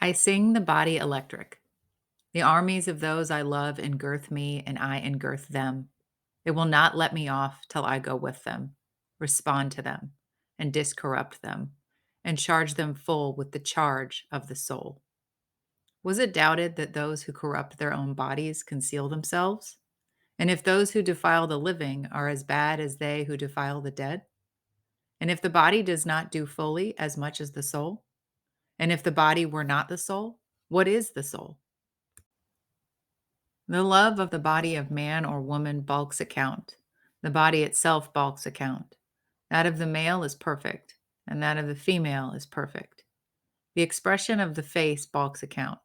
I sing the body electric. The armies of those I love engirth me, and I engirth them. They will not let me off till I go with them, respond to them, and discorrupt them, and charge them full with the charge of the soul. Was it doubted that those who corrupt their own bodies conceal themselves? And if those who defile the living are as bad as they who defile the dead? And if the body does not do fully as much as the soul? And if the body were not the soul, what is the soul? The love of the body of man or woman bulks account. The body itself bulks account. That of the male is perfect, and that of the female is perfect. The expression of the face bulks account,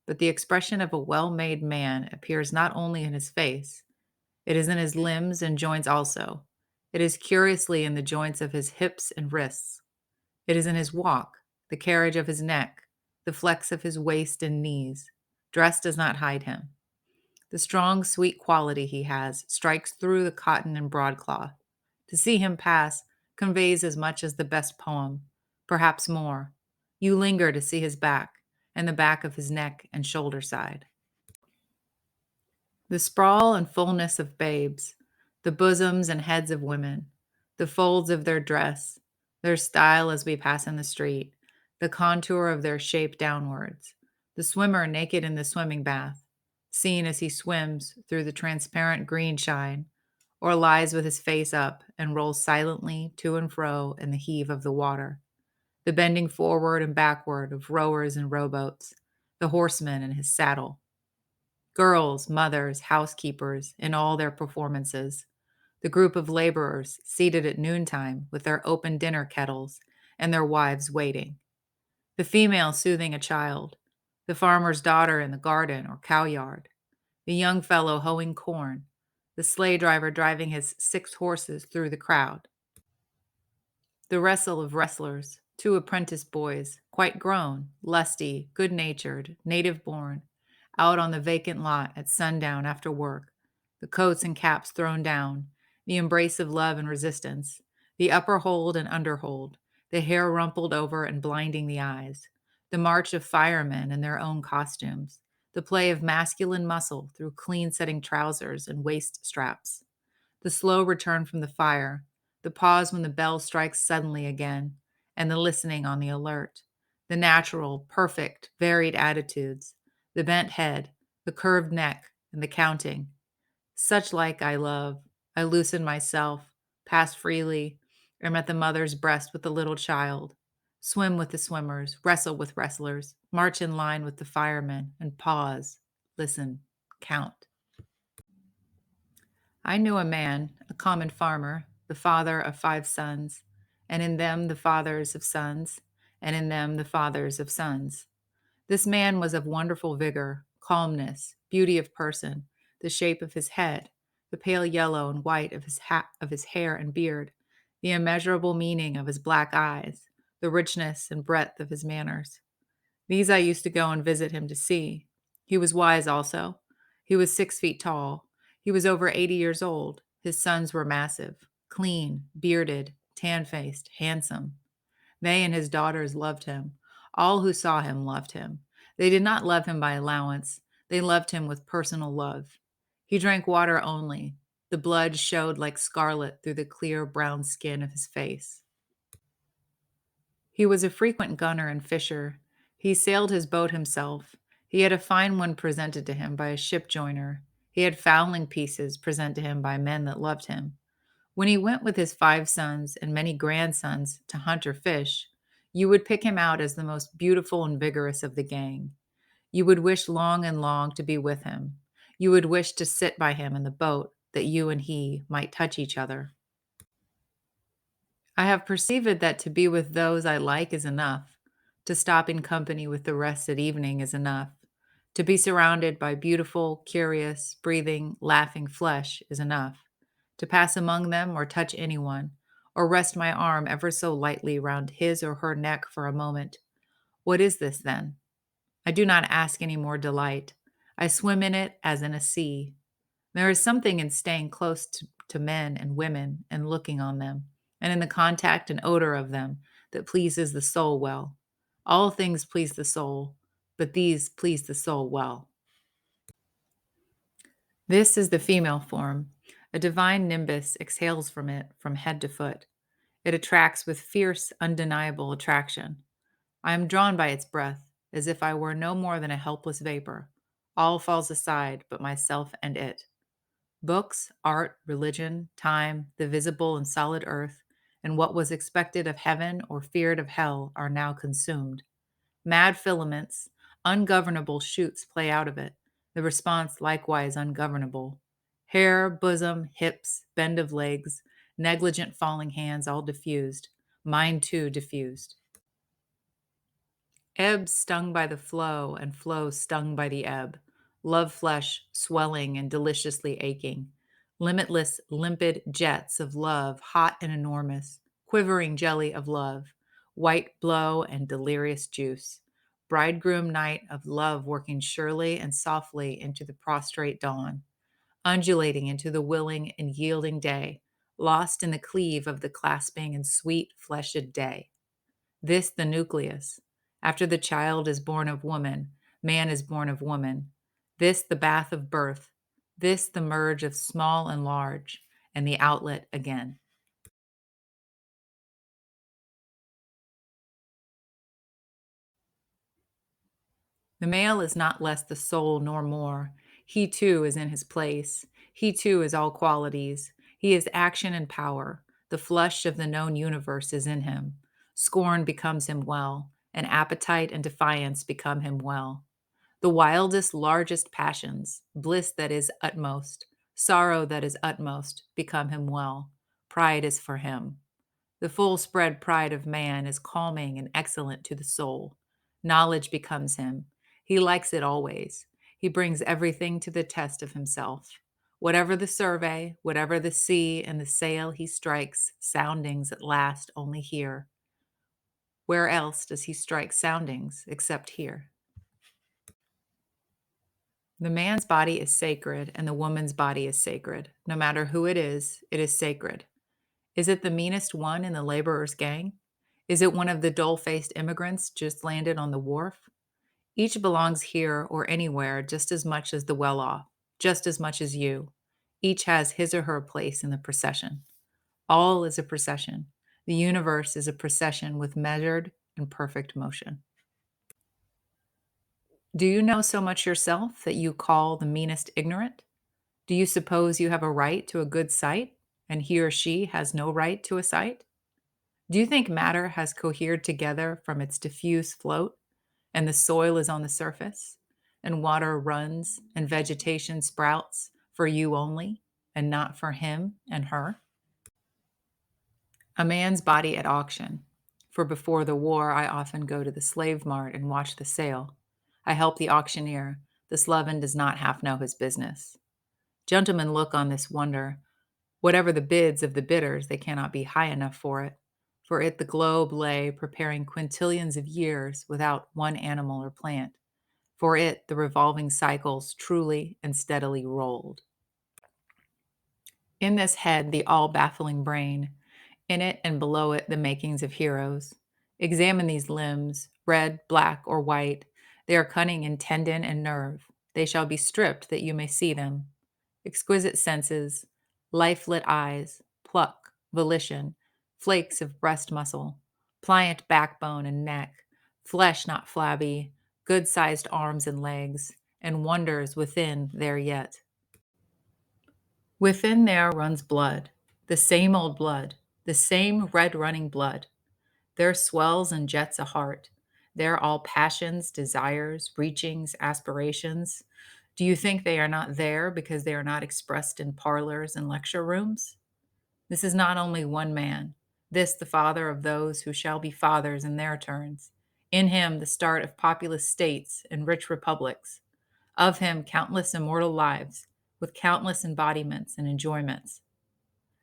but the expression of a well made man appears not only in his face, it is in his limbs and joints also. It is curiously in the joints of his hips and wrists. It is in his walk, the carriage of his neck, the flex of his waist and knees. Dress does not hide him. The strong, sweet quality he has strikes through the cotton and broadcloth. To see him pass conveys as much as the best poem, perhaps more. You linger to see his back, and the back of his neck and shoulder side. The sprawl and fullness of babes, the bosoms and heads of women, the folds of their dress, their style as we pass in the street, the contour of their shape downwards, the swimmer naked in the swimming bath, seen as he swims through the transparent green shine, or lies with his face up and rolls silently to and fro in the heave of the water, the bending forward and backward of rowers and rowboats, the horseman in his saddle, girls, mothers, housekeepers, in all their performances, the group of laborers seated at noontime with their open dinner kettles and their wives waiting, the female soothing a child, the farmer's daughter in the garden or cow yard, the young fellow hoeing corn, the sleigh driver driving his 6 horses through the crowd, the wrestle of wrestlers, 2 apprentice boys, quite grown, lusty, good natured, native born, out on the vacant lot at sundown after work, the coats and caps thrown down, the embrace of love and resistance, the upper hold and under hold, the hair rumpled over and blinding the eyes, the march of firemen in their own costumes, the play of masculine muscle through clean setting trousers and waist straps, the slow return from the fire, the pause when the bell strikes suddenly again, and the listening on the alert, the natural, perfect, varied attitudes, the bent head, the curved neck, and the counting. Such like I love. I loosen myself, pass freely, am at the mother's breast with the little child, swim with the swimmers, wrestle with wrestlers, march in line with the firemen, and pause, listen, count. I knew a man, a common farmer, the father of 5 sons, and in them the fathers of sons, and in them the fathers of sons. This man was of wonderful vigor, calmness, beauty of person, the shape of his head, the pale yellow and white of his hair and beard, the immeasurable meaning of his black eyes, the richness and breadth of his manners. These I used to go and visit him to see. He was wise also. He was 6 feet tall. He was over 80 years old. His sons were massive, clean, bearded, tan-faced, handsome. They and his daughters loved him. All who saw him loved him. They did not love him by allowance. They loved him with personal love. He drank water only. The blood showed like scarlet through the clear brown skin of his face. He was a frequent gunner and fisher. He sailed his boat himself. He had a fine one presented to him by a ship joiner. He had fowling pieces present to him by men that loved him. When he went with his 5 sons and many grandsons to hunt or fish, you would pick him out as the most beautiful and vigorous of the gang. You would wish long and long to be with him. You would wish to sit by him in the boat that you and he might touch each other. I have perceived that to be with those I like is enough. To stop in company with the rest at evening is enough. To be surrounded by beautiful, curious, breathing, laughing flesh is enough. To pass among them or touch anyone, or rest my arm ever so lightly round his or her neck for a moment. What is this then? I do not ask any more delight. I swim in it as in a sea. There is something in staying close to men and women and looking on them, and in the contact and odor of them that pleases the soul well. All things please the soul. but these please the soul well. This is the female form. A divine nimbus exhales from it from head to foot. It attracts with fierce, undeniable attraction. I am drawn by its breath, as if I were no more than a helpless vapor. All falls aside but myself and it. Books, art, religion, time, the visible and solid earth, and what was expected of heaven or feared of hell are now consumed. Mad filaments, ungovernable shoots play out of it, the response likewise ungovernable. Hair, bosom, hips, bend of legs, negligent falling hands all diffused, mine too diffused. Ebb stung by the flow, and flow stung by the ebb. Love flesh swelling and deliciously aching. Limitless, limpid jets of love, hot and enormous. Quivering jelly of love. White blow and delirious juice. Bridegroom night of love working surely and softly into the prostrate dawn. Undulating into the willing and yielding day. Lost in the cleave of the clasping and sweet fleshed day. This the nucleus. After the child is born of woman, man is born of woman. This the bath of birth. This the merge of small and large, and the outlet again. The male is not less the soul nor more. He too is in his place. He too is all qualities. He is action and power. The flush of the known universe is in him. Scorn becomes him well, and appetite and defiance become him well. The wildest, largest passions, bliss that is utmost, sorrow that is utmost, become him well. Pride is for him. The full spread pride of man is calming and excellent to the soul. Knowledge becomes him. He likes it always. He brings everything to the test of himself. Whatever the survey, whatever the sea and the sail he strikes, soundings at last only here. Where else does he strike soundings except here? The man's body is sacred and the woman's body is sacred. No matter who it is sacred. Is it the meanest one in the laborer's gang? Is it one of the dull-faced immigrants just landed on the wharf? Each belongs here or anywhere just as much as the well-off, just as much as you. Each has his or her place in the procession. All is a procession. The universe is a procession with measured and perfect motion. Do you know so much yourself that you call the meanest ignorant? Do you suppose you have a right to a good sight, and he or she has no right to a sight? Do you think matter has cohered together from its diffuse float, and the soil is on the surface, and water runs, and vegetation sprouts for you only, and not for him and her? A man's body at auction. For before the war, I often go to the slave mart and watch the sale. I help the auctioneer. The sloven does not half know his business. Gentlemen look on this wonder. Whatever the bids of the bidders, they cannot be high enough for it. For it the globe lay preparing quintillions of years without one animal or plant. For it the revolving cycles truly and steadily rolled. In this head, the all-baffling brain, in it and below it the makings of heroes. Examine these limbs, red, black, or white. They are cunning in tendon and nerve. They shall be stripped that you may see them. Exquisite senses, life-lit eyes, pluck, volition, flakes of breast muscle, pliant backbone and neck, flesh not flabby, good-sized arms and legs, and wonders within there yet. Within there runs blood, the same old blood, the same red-running blood. There swells and jets a heart. There all passions, desires, reachings, aspirations. Do you think they are not there because they are not expressed in parlors and lecture rooms? This is not only one man, this the father of those who shall be fathers in their turns. In him the start of populous states and rich republics. Of him countless immortal lives, with countless embodiments and enjoyments.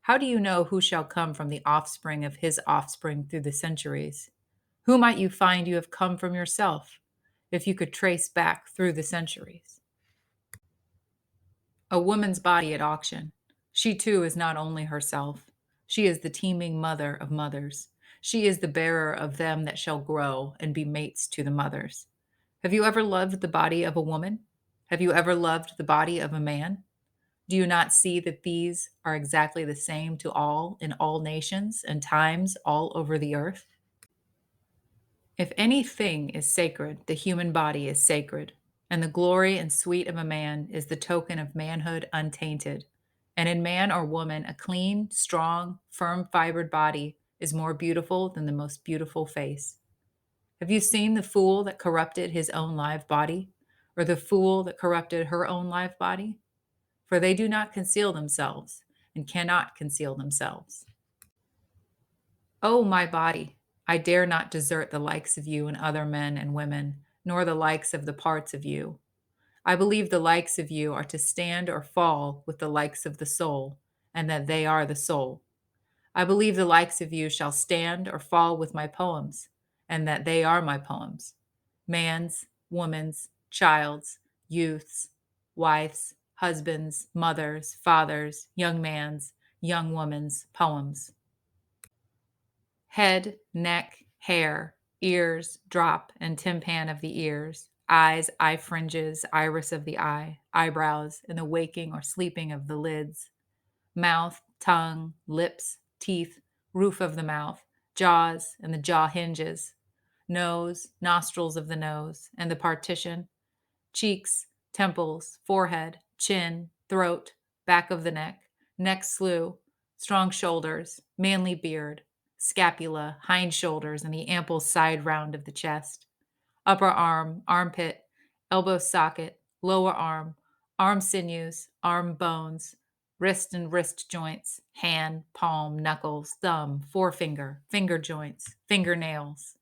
How do you know who shall come from the offspring of his offspring through the centuries? Who might you find you have come from yourself, if you could trace back through the centuries? A woman's body at auction. She too is not only herself. She is the teeming mother of mothers. She is the bearer of them that shall grow and be mates to the mothers. Have you ever loved the body of a woman? Have you ever loved the body of a man? Do you not see that these are exactly the same to all in all nations and times all over the earth? If anything is sacred, the human body is sacred, and the glory and sweet of a man is the token of manhood untainted. And in man or woman, a clean, strong, firm fibered body is more beautiful than the most beautiful face. Have you seen the fool that corrupted his own live body, or the fool that corrupted her own live body? For they do not conceal themselves, and cannot conceal themselves. O my body, I dare not desert the likes of you and other men and women, nor the likes of the parts of you. I believe the likes of you are to stand or fall with the likes of the soul, and that they are the soul. I believe the likes of you shall stand or fall with my poems, and that they are my poems. Man's, woman's, child's, youth's, wife's, husband's, mother's, father's, young man's, young woman's poems. Head, neck, hair, ears, drop and tympan of the ears, eyes, eye fringes, iris of the eye, eyebrows, and the waking or sleeping of the lids, mouth, tongue, lips, teeth, roof of the mouth, jaws, and the jaw hinges, nose, nostrils of the nose, and the partition, cheeks, temples, forehead, chin, throat, back of the neck, neck slew, strong shoulders, manly beard, scapula, hind shoulders, and the ample side round of the chest, upper arm, armpit, elbow socket, lower arm, arm sinews, arm bones, wrist and wrist joints, hand, palm, knuckles, thumb, forefinger, finger joints, fingernails,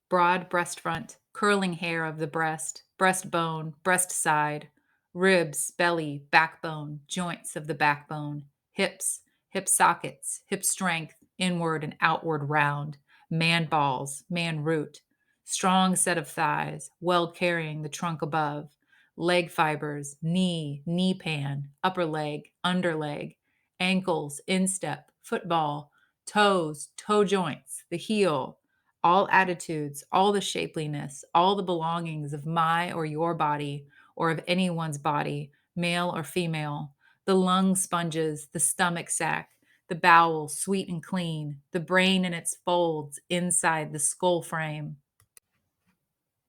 broad breast front, curling hair of the breast, breastbone, breast side, ribs, belly, backbone, joints of the backbone, hips, hip sockets, hip strength, inward and outward round, man balls, man root, strong set of thighs, well carrying the trunk above, leg fibers, knee, knee pan, upper leg, under leg, ankles, instep, football, toes, toe joints, the heel, all attitudes, all the shapeliness, all the belongings of my or your body or of anyone's body, male or female, the lung sponges, the stomach sac, the bowel sweet and clean, the brain in its folds inside the skull frame,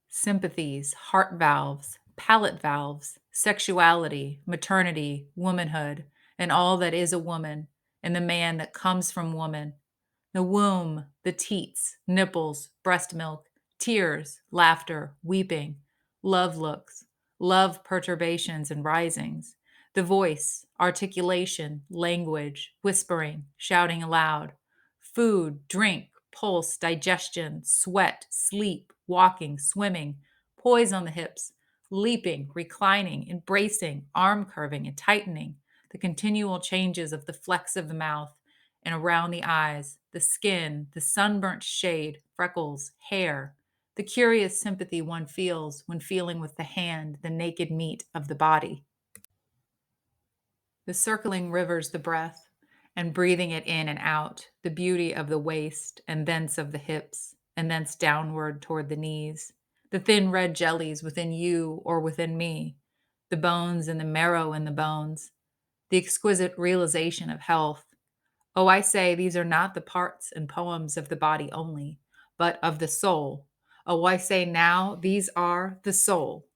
sympathies, heart valves, palate valves, sexuality, maternity, womanhood, and all that is a woman, and the man that comes from woman, the womb, the teats, nipples, breast milk, tears, laughter, weeping, love looks, love perturbations and risings, the voice, articulation, language, whispering, shouting aloud, food, drink, pulse, digestion, sweat, sleep, walking, swimming, poise on the hips, leaping, reclining, embracing, arm curving and tightening, the continual changes of the flex of the mouth and around the eyes, the skin, the sunburnt shade, freckles, hair, the curious sympathy one feels when feeling with the hand the naked meat of the body, the circling rivers the breath, and breathing it in and out, the beauty of the waist, and thence of the hips, and thence downward toward the knees, the thin red jellies within you or within me, the bones and the marrow in the bones, the exquisite realization of health. Oh, I say these are not the parts and poems of the body only, but of the soul. Oh, I say now these are the soul.